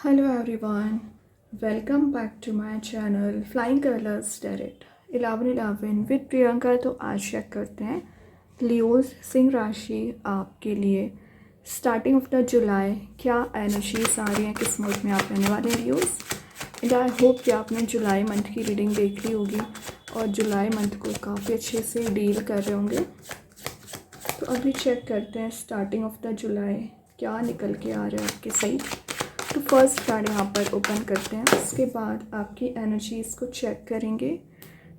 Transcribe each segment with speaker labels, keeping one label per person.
Speaker 1: Hello everyone, welcome back to my channel Flying Colors Tarot 1111 with Priyanka. तो आज check करते हैं लियोज सिंह राशि आपके लिए स्टार्टिंग ऑफ द जुलाई क्या एनर्जीज आ रही हैं, किस मोड में आप रहने वाले हैं लियोज। एंड आई होप कि आपने जुलाई मंथ की रीडिंग देख ली होगी और जुलाई मंथ को काफ़ी अच्छे से डील कर रहे होंगे। तो अभी चेक करते हैं स्टार्टिंग ऑफ द जुलाई क्या निकल के आ रहा है आपके साइड। तो फर्स्ट कार्ड यहाँ पर ओपन करते हैं, उसके बाद आपकी एनर्जीज़ को चेक करेंगे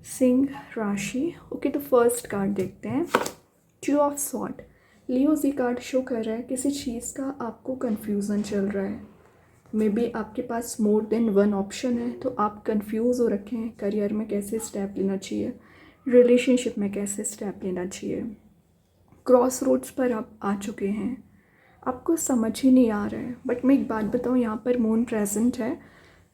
Speaker 1: सिंह राशि। ओके, तो फर्स्ट कार्ड देखते हैं टू ऑफ स्वॉर्ड। लियोज ये कार्ड शो कर रहा है किसी चीज़ का आपको कन्फ्यूज़न चल रहा है। मे बी आपके पास मोर देन वन ऑप्शन है, तो आप कंफ्यूज हो रखे हैं करियर में कैसे स्टेप लेना चाहिए, रिलेशनशिप में कैसे स्टेप लेना चाहिए। क्रॉस रोड्स पर आप आ चुके हैं, आपको समझ ही नहीं आ रहा है। बट मैं एक बात बताऊँ, यहाँ पर मून प्रेजेंट है।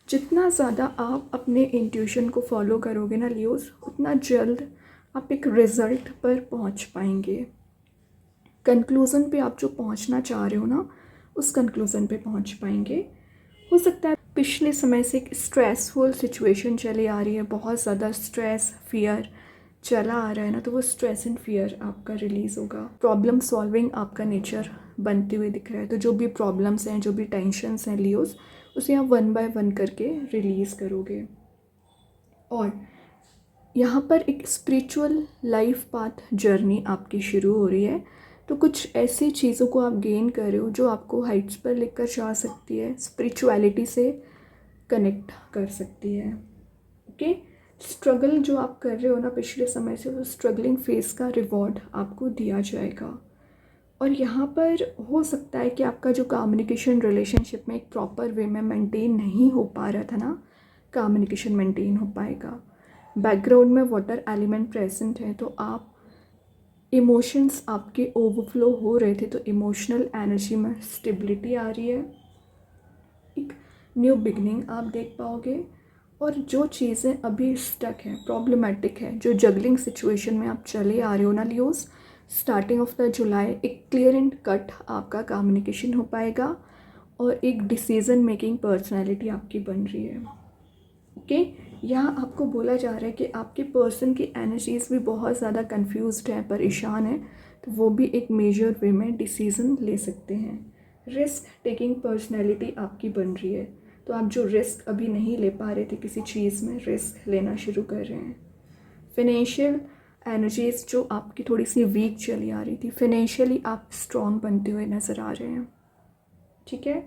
Speaker 1: जितना ज़्यादा आप अपने इंट्यूशन को फॉलो करोगे ना लियोज, उतना जल्द आप एक रिज़ल्ट पर पहुँच पाएंगे। कंक्लूज़न पे आप जो पहुँचना चाह रहे हो ना, उस कंक्लूज़न पे पहुँच पाएंगे। हो सकता है पिछले समय से एक स्ट्रेसफुल सिचुएशन चली आ रही है, बहुत ज़्यादा स्ट्रेस फियर चला आ रहा है ना, तो वो स्ट्रेस एंड फियर आपका रिलीज़ होगा। प्रॉब्लम सॉल्विंग आपका नेचर बनते हुए दिख रहा है। तो जो भी प्रॉब्लम्स हैं, जो भी टेंशन्स हैं लियोज, उसे आप वन बाय वन करके रिलीज़ करोगे। और यहाँ पर एक स्पिरिचुअल लाइफ पाथ जर्नी आपकी शुरू हो रही है। तो कुछ ऐसी चीज़ों को आप गेन कर रहे हो जो आपको हाइट्स पर लेकर जा सकती है, स्पिरिचुअलिटी से कनेक्ट कर सकती है। ओके, स्ट्रगल जो आप कर रहे हो ना पिछले समय से, वो स्ट्रगलिंग फेस का रिवॉर्ड आपको दिया जाएगा। और यहाँ पर हो सकता है कि आपका जो कम्युनिकेशन रिलेशनशिप में एक प्रॉपर वे में मेंटेन नहीं हो पा रहा था ना, कम्युनिकेशन मेंटेन हो पाएगा। बैकग्राउंड में वाटर एलिमेंट प्रेजेंट है, तो आप इमोशंस आपके ओवरफ्लो हो रहे थे, तो इमोशनल एनर्जी में स्टेबिलिटी आ रही है। एक न्यू बिगनिंग आप देख पाओगे। और जो चीज़ें अभी स्टक हैं, प्रॉब्लमेटिक है, जो जगलिंग सिचुएशन में आप चले आ रहे हो ना लियोज, स्टार्टिंग ऑफ द जुलाई एक क्लियर एंड कट आपका कम्युनिकेशन हो पाएगा और एक डिसीजन मेकिंग पर्सनैलिटी आपकी बन रही है। ओके, यहाँ आपको बोला जा रहा है कि आपके पर्सन की एनर्जीज भी बहुत ज़्यादा कंफ्यूज्ड है, परेशान है, तो वो भी एक मेजर वे में डिसीज़न ले सकते हैं। रिस्क टेकिंग पर्सनैलिटी आपकी बन रही है, तो आप जो रिस्क अभी नहीं ले पा रहे थे किसी चीज़ में, रिस्क लेना शुरू कर रहे हैं। फिनेंशियल एनर्जीज जो आपकी थोड़ी सी वीक चली आ रही थी, फिनेंशियली आप स्ट्रॉन्ग बनते हुए नज़र आ रहे हैं। ठीक है,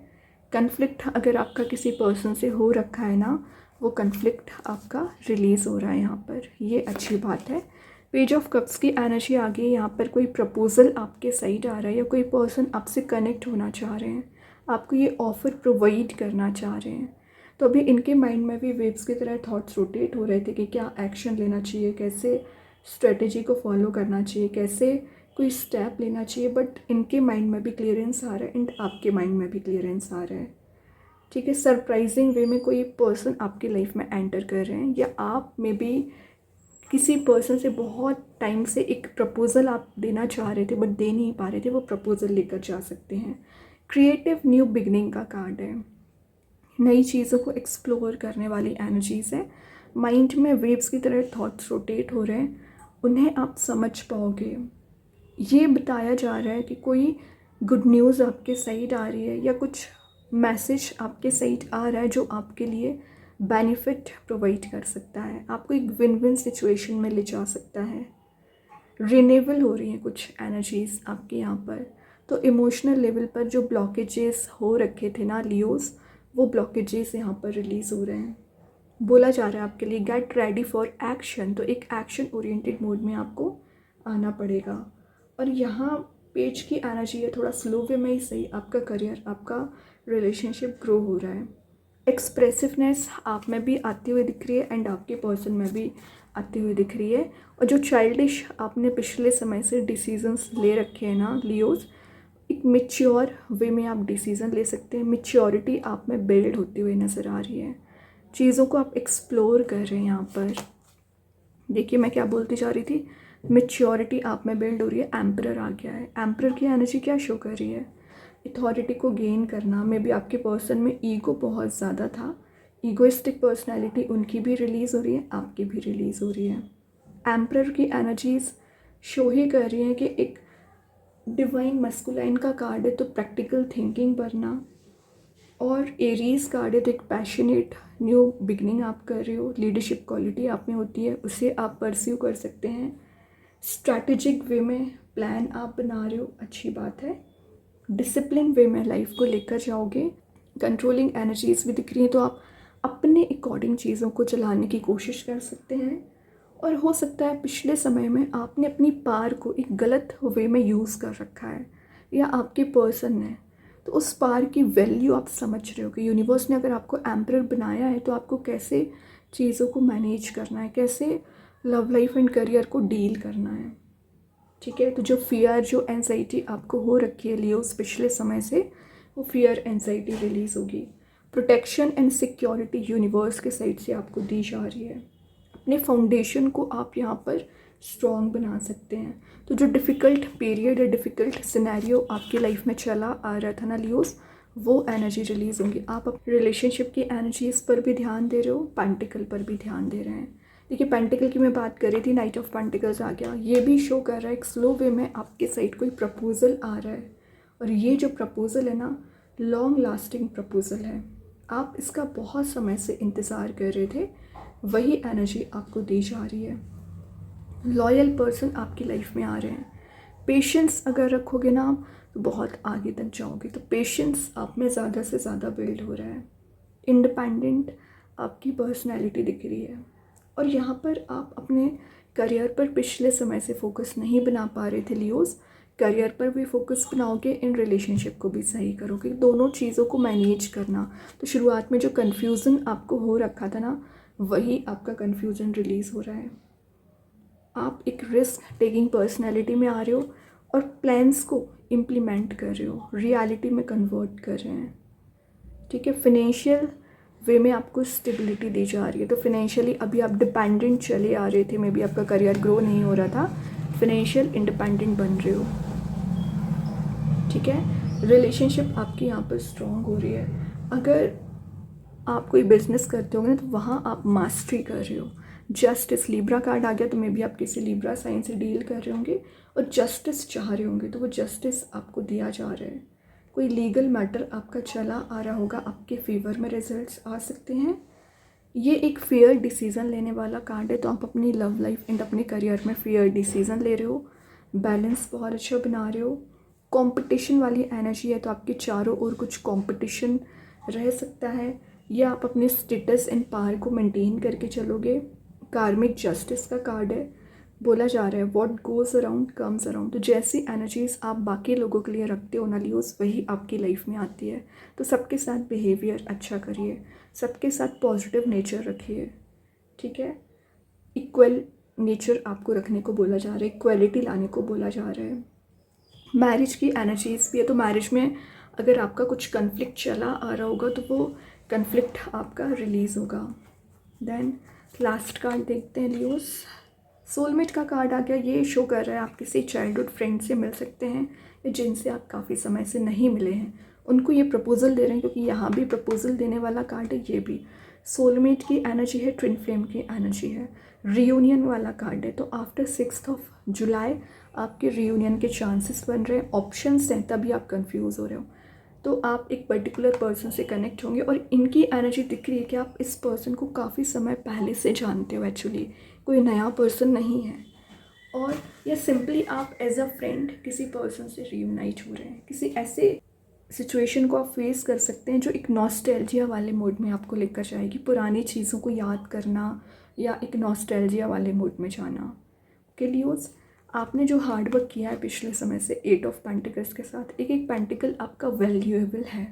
Speaker 1: कन्फ्लिक्ट अगर आपका किसी पर्सन से हो रखा है ना, वो कन्फ्लिक्ट आपका रिलीज़ हो रहा है यहाँ पर, ये अच्छी बात है। पेज ऑफ कप्स की एनर्जी आ गई। यहाँ पर कोई प्रपोजल आपके साइड आ रहा है या कोई पर्सन आपसे कनेक्ट होना चाह रहे हैं, आपको ये ऑफ़र प्रोवाइड करना चाह रहे हैं। तो अभी इनके माइंड में भी वेव्स की तरह थॉट्स रोटेट हो रहे थे कि क्या एक्शन लेना चाहिए, कैसे स्ट्रेटजी को फॉलो करना चाहिए, कैसे कोई स्टेप लेना चाहिए। बट इनके माइंड में भी क्लियरेंस आ रहा है एंड आपके माइंड में भी क्लियरेंस आ रहा है। ठीक है, सरप्राइजिंग वे में कोई पर्सन आपकी लाइफ में एंटर कर रहे हैं, या आप में भी किसी पर्सन से बहुत टाइम से एक प्रपोज़ल आप देना चाह रहे थे बट दे नहीं पा रहे थे, वो प्रपोज़ल लेकर जा सकते हैं। क्रिएटिव न्यू बिगनिंग का कार्ड है, नई चीज़ों को एक्सप्लोर करने वाली एनर्जीज़ है। माइंड में वेव्स की तरह थॉट्स रोटेट हो रहे हैं, उन्हें आप समझ पाओगे। ये बताया जा रहा है कि कोई गुड न्यूज़ आपके साइड आ रही है या कुछ मैसेज आपके साइड आ रहा है जो आपके लिए बेनिफिट प्रोवाइड कर सकता है, आपको एक विन विन सिचुएशन में ले जा सकता है। रिन्यूएबल हो रही हैं कुछ एनर्जीज़ आपके यहाँ पर। तो इमोशनल लेवल पर जो ब्लॉकेजेस हो रखे थे ना लियोज, वो ब्लॉकेजेस यहाँ पर रिलीज़ हो रहे हैं। बोला जा रहा है आपके लिए गेट रेडी फॉर एक्शन, तो एक एक्शन ओरिएंटेड मोड में आपको आना पड़ेगा। और यहाँ पेज की एनर्जी है थोड़ा स्लो वे में ही सही, आपका करियर, आपका रिलेशनशिप ग्रो हो रहा है। एक्सप्रेसिवनेस आप में भी आती हुई दिख रही है एंड आपके पर्सन में भी आती हुई दिख रही है। और जो चाइल्डिश आपने पिछले समय से डिसीजंस ले रखे हैं ना लियोज, एक मिच्योर वे में आप डिसीज़न ले सकते हैं। मिच्योरिटी आप में बिल्ड होती हुई नज़र आ रही है, चीज़ों को आप एक्सप्लोर कर रहे हैं यहाँ पर। देखिए मैं क्या बोलती जा रही थी, मेच्योरिटी आप में बिल्ड हो रही है। एम्परर आ गया है, एम्परर की एनर्जी क्या शो कर रही है, अथॉरिटी को गेन करना, मे बी आपके पर्सन में ईगो बहुत ज़्यादा था, ईगोइस्टिक पर्सनैलिटी उनकी भी रिलीज़ हो रही है, आपकी भी रिलीज़ हो रही है। एम्परर की एनर्जीज़ शो ही कर रही हैं कि एक डिवाइन मस्कुलाइन का कार्ड है तो प्रैक्टिकल थिंकिंग बढ़ना, और एरीज कार्ड है तो एक पैशनेट न्यू बिगनिंग आप कर रहे हो, लीडरशिप क्वालिटी आप में होती है, उसे आप परस्यू कर सकते हैं। स्ट्रैटेजिक वे में प्लान आप बना रहे हो, अच्छी बात है। डिसिप्लिन वे में लाइफ को लेकर जाओगे। कंट्रोलिंग एनर्जीज भी दिख रही हैं, तो आप अपने अकॉर्डिंग चीज़ों को चलाने की कोशिश कर सकते हैं। और हो सकता है पिछले समय में आपने अपनी पावर को एक गलत वे में यूज़ कर रखा है, या आपके पर्सन ने, तो उस पावर की वैल्यू आप समझ रहे हो कि यूनिवर्स ने अगर आपको एम्परर बनाया है तो आपको कैसे चीज़ों को मैनेज करना है, कैसे लव लाइफ एंड करियर को डील करना है। ठीक है, तो जो फियर, जो एंजाइटी आपको हो रखी है लियोस पिछले समय से, वो फियर एंजाइटी रिलीज़ होगी। प्रोटेक्शन एंड सिक्योरिटी यूनिवर्स के साइड से आपको दी जा रही है। अपने फाउंडेशन को आप यहाँ पर स्ट्रॉन्ग बना सकते हैं। तो जो डिफ़िकल्ट पीरियड या डिफ़िकल्ट सिनेरियो आपकी लाइफ में चला आ रहा था ना लियोस, वो एनर्जी रिलीज़ होंगी। आप अपने रिलेशनशिप की एनर्जीज़ पर भी ध्यान दे रहे हो, पेंटिकल पर भी ध्यान दे रहे हैं। देखिए, पेंटिकल की मैं बात कर रही थी, नाइट ऑफ पेंटिकल्स आ गया। ये भी शो कर रहा है एक स्लो वे में आपके साइड कोई प्रपोजल आ रहा है, और ये जो प्रपोजल है ना, लॉन्ग लास्टिंग प्रपोजल है। आप इसका बहुत समय से इंतज़ार कर रहे थे, वही एनर्जी आपको दी जा रही है। लॉयल पर्सन आपकी लाइफ में आ रहे हैं। पेशेंस अगर रखोगे ना आप, तो बहुत आगे तक जाओगे। तो पेशेंस आप में ज़्यादा से ज़्यादा बिल्ड हो रहा है। इंडिपेंडेंट आपकी पर्सनैलिटी दिख रही है, और यहाँ पर आप अपने करियर पर पिछले समय से फोकस नहीं बना पा रहे थे लियोस। करियर पर भी फोकस बनाओगे, इन रिलेशनशिप को भी सही करोगे, दोनों चीज़ों को मैनेज करना। तो शुरुआत में जो कन्फ्यूज़न आपको हो रखा था ना, वही आपका कन्फ्यूज़न रिलीज़ हो रहा है। आप एक रिस्क टेकिंग पर्सनैलिटी में आ रहे हो, और प्लान्स को इम्प्लीमेंट कर रहे हो, रियलिटी में कन्वर्ट कर रहे हैं। ठीक है, फिनेंशियल वे में आपको स्टेबिलिटी दी जा रही है। तो फिनेंशियली अभी आप डिपेंडेंट चले आ रहे थे, मे बी आपका करियर ग्रो नहीं हो रहा था, फिनेंशियल इंडिपेंडेंट बन रहे हो। ठीक है, रिलेशनशिप आपकी यहाँ पर स्ट्रॉन्ग हो रही है। अगर आप कोई बिजनेस करते होंगे ना, तो वहाँ आप मास्टरी कर रहे हो। जस्टिस लिब्रा कार्ड आ गया, तो मे बी आप किसी लिब्रा साइन से डील कर रहे होंगे और जस्टिस चाह रहे होंगे, तो वो जस्टिस आपको दिया जा रहा है। कोई लीगल मैटर आपका चला आ रहा होगा, आपके फेवर में रिजल्ट्स आ सकते हैं। ये एक फेयर डिसीज़न लेने वाला कार्ड है, तो आप अपनी लव लाइफ एंड अपने करियर में फेयर डिसीज़न ले रहे हो, बैलेंस बहुत अच्छा बना रहे हो। कंपटीशन वाली एनर्जी है, तो आपके चारों ओर कुछ कंपटीशन रह सकता है, या आप अपने स्टेटस एंड पावर को मेंटेन करके चलोगे। कार्मिक जस्टिस का कार्ड है, बोला जा रहा है what goes around comes around. तो जैसी एनर्जीज आप बाकी लोगों के लिए रखते हो ना लियोस, वही आपकी लाइफ में आती है। तो सबके साथ बिहेवियर अच्छा करिए, सबके साथ पॉजिटिव नेचर रखिए। ठीक है, इक्वल नेचर आपको रखने को बोला जा रहा है, इक्वलिटी लाने को बोला जा रहा है। मैरिज की एनर्जीज भी है, तो मैरिज में अगर आपका कुछ कन्फ्लिक्ट चला आ रहा होगा, तो वो कन्फ्लिक्ट आपका रिलीज़ होगा। देन लास्ट कार्ड देखते हैं लियोस, सोलमेट का कार्ड आ गया। ये शो कर रहा है आप किसी चाइल्डहुड फ्रेंड से मिल सकते हैं, या जिनसे आप काफ़ी समय से नहीं मिले हैं, उनको ये प्रपोजल दे रहे हैं, क्योंकि यहाँ भी प्रपोजल देने वाला कार्ड है। ये भी सोलमेट की एनर्जी है, ट्विन फ्लेम की एनर्जी है, रियूनियन वाला कार्ड है। तो आफ्टर 6 जुलाई आपके रियूनियन के चांसेस बन रहे हैं, ऑप्शंस हैं, तभी आप कंफ्यूज हो रहे हो। तो आप एक पर्टिकुलर पर्सन से कनेक्ट होंगे, और इनकी एनर्जी दिख रही है कि आप इस पर्सन को काफ़ी समय पहले से जानते हो। एक्चुअली कोई नया पर्सन नहीं है, और या सिंपली आप एज अ फ्रेंड किसी पर्सन से रियूनाइट हो रहे हैं। किसी ऐसे सिचुएशन को आप फेस कर सकते हैं जो एक नॉस्टैल्जिया वाले मोड में आपको लेकर जाएगी, पुरानी चीज़ों को याद करना, या एक नॉस्टैल्जिया वाले मोड में जाना। ओके लियोस, आपने जो हार्ड वर्क किया है पिछले समय से 8 ऑफ पेंटिकल्स के साथ, एक एक पेंटिकल आपका वैल्यूएबल है,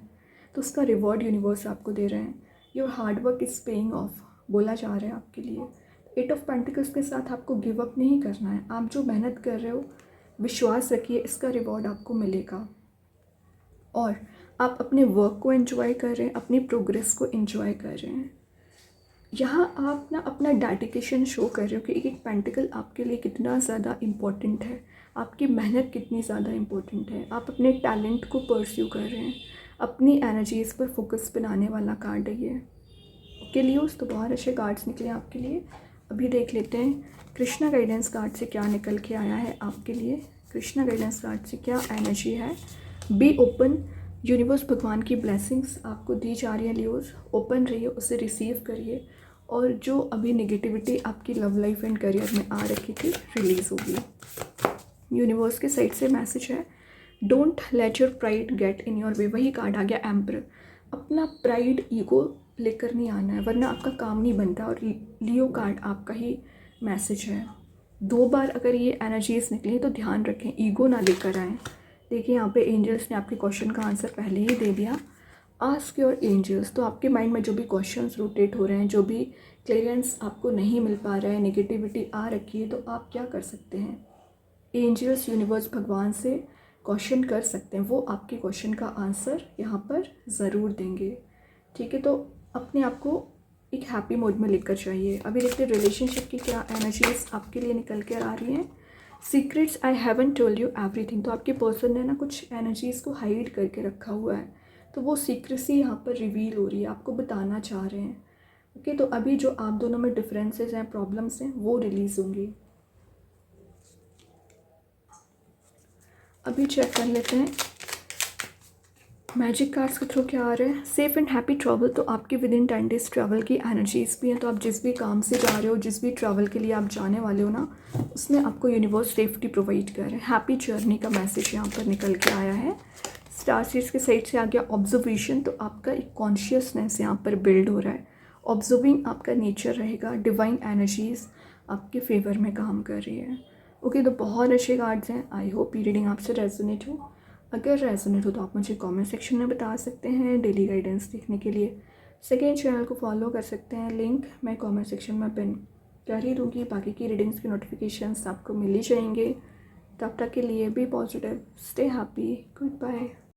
Speaker 1: तो उसका रिवॉर्ड यूनिवर्स आपको दे रहे हैं। Your hard work is paying off बोला जा रहा है आपके लिए। 8 ऑफ पेंटिकल्स के साथ आपको गिव अप नहीं करना है। आप जो मेहनत कर रहे हो, विश्वास रखिए, इसका रिवॉर्ड आपको मिलेगा। और आप अपने वर्क को एंजॉय कर रहे हैं, अपनी प्रोग्रेस को एंजॉय कर रहे हैं। यहाँ आप ना अपना डेडिकेशन शो कर रहे हो कि एक एक पेंटिकल आपके लिए कितना ज़्यादा इम्पोर्टेंट है। आपकी मेहनत कितनी ज़्यादा इम्पोर्टेंट है, आप अपने टैलेंट को परस्यू कर रहे हैं, अपनी एनर्जीज़ पर फोकस बनाने वाला कार्ड है ये। ओके लियोस, तो बहुत अच्छे कार्ड्स निकले आपके लिए। अभी देख लेते हैं कृष्णा गाइडेंस कार्ड से क्या निकल के आया है आपके लिए। कृष्णा गाइडेंस कार्ड से क्या एनर्जी है। बी ओपन, यूनिवर्स भगवान की ब्लेसिंग्स आपको दी जा रही है लियोस। ओपन रहिए, उसे रिसीव करिए, और जो अभी नेगेटिविटी आपकी लव लाइफ एंड करियर में आ रखी थी रिलीज़ होगी। यूनिवर्स के साइड से मैसेज है, don't let your pride get in your way. वही कार्ड आ गया एम्पर। अपना प्राइड ईगो लेकर नहीं आना है, वरना आपका काम नहीं बनता। और लियो कार्ड आपका ही मैसेज है। 2 बार अगर ये एनर्जीज निकली तो ध्यान रखें, ईगो ना लेकर आएँ। देखिए यहाँ पे एंजल्स ने आपके क्वेश्चन का आंसर पहले ही दे दिया। Ask your angels. तो आपके माइंड में जो भी क्वेश्चंस रोटेट हो रहे हैं, जो भी क्लियरेंस आपको नहीं मिल पा रहा है, नेगेटिविटी आ रखी है, तो आप क्या कर सकते हैं, एंजल्स यूनिवर्स भगवान से क्वेश्चन कर सकते हैं। वो आपके क्वेश्चन का आंसर यहाँ पर ज़रूर देंगे। ठीक है, तो अपने आप को एक हैप्पी मोड में लेकर चाहिए। अभी देखते हैं रिलेशनशिप की क्या एनर्जीज आपके लिए निकल कर आ रही हैं। Secrets, I haven't told you everything. तो आपके पर्सन ने ना कुछ एनर्जीज़ को हाइड करके रखा हुआ है, तो वो सीक्रेसी यहाँ पर रिवील हो रही है, आपको बताना चाह रहे हैं। ओके, तो अभी जो आप दोनों में डिफरेंसेस हैं, प्रॉब्लम्स हैं, वो रिलीज़ होंगी। अभी चेक कर लेते हैं मैजिक कार्ड्स के थ्रू क्या आ रहे हैं। Safe and happy travel. तो आपके विद इन 10 डेज ट्रैवल की एनर्जीज भी हैं। तो आप जिस भी काम से जा रहे हो, जिस भी ट्रैवल के लिए आप जाने वाले हो ना, उसमें आपको यूनिवर्स सेफ्टी प्रोवाइड कर रहे हैं। हैप्पी जर्नी का मैसेज यहाँ पर निकल के आया है। स्टार सीड्स के साइड से आ गया ऑब्जर्वेशन। तो आपका एक कॉन्शियसनेस यहाँ पर बिल्ड हो रहा है। ऑब्जर्विंग आपका नेचर रहेगा। डिवाइन एनर्जीज आपके फेवर में काम कर रही है। ओके, तो बहुत अच्छे कार्ड्स हैं। आई होप ये रीडिंग आपसे रेजोनेट हो। अगर रेजोनेट हो तो आप मुझे कमेंट सेक्शन में बता सकते हैं। डेली गाइडेंस देखने के लिए सेकेंड चैनल को फॉलो कर सकते हैं, लिंक मैं कमेंट सेक्शन में पिन कर ही दूँगी। बाकी की रीडिंग्स के नोटिफिकेशंस आपको मिल ही जाएंगे। तब तक के लिए be positive, stay happy, good bye.